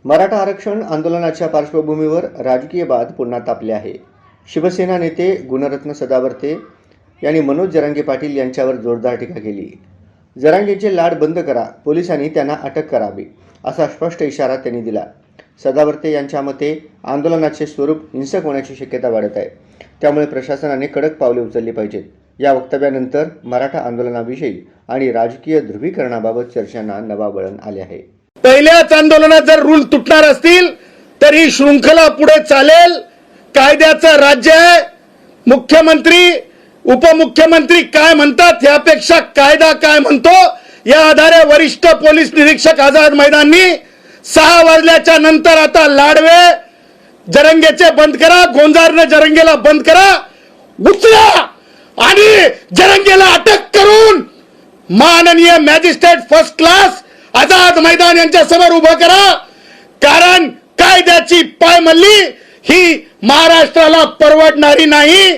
मराठा आरक्षण आंदोलनाच्या पार्श्वभूमीवर राजकीय वाद पुन्हा तापले आहे. शिवसेना नेते गुणरत्न सदावर्ते यांनी मनोज जरांगे पाटील यांच्यावर जोरदार टीका केली. जरांगेचे लाड बंद करा, पोलिसांनी त्यांना अटक करावी असा स्पष्ट इशारा त्यांनी दिला. सदावर्ते यांच्या मते आंदोलनाचे स्वरूप हिंसक होण्याची शक्यता वाढत आहे, त्यामुळे प्रशासनाने कडक पावले उचलली पाहिजेत. या वक्तव्यानंतर मराठा आंदोलनाविषयी आणि राजकीय ध्रुवीकरणाबाबत चर्चांना नवा वळण आले आहे. पहिल्याच आंदोलनात जर रूल तुटणार असतील तर ही शृंखला पुढे चालेल. कायद्याचं राज्य आहे. मुख्यमंत्री उपमुख्यमंत्री काय म्हणतात यापेक्षा कायदा काय म्हणतो या आधारे वरिष्ठ पोलीस निरीक्षक आझाद मैदानी 6 वाजल्याच्या नंतर आता लाडवे जरंगेचे बंद करा, गोंजारने जरंगेला बंद करा, उचला आणि जरंगेला अटक करून माननीय magistrate first class Azad Maidan यांच्या समोर उभं करा. कारण कायद्याची पायमल्ली ही महाराष्ट्राला परवडणारी नाही.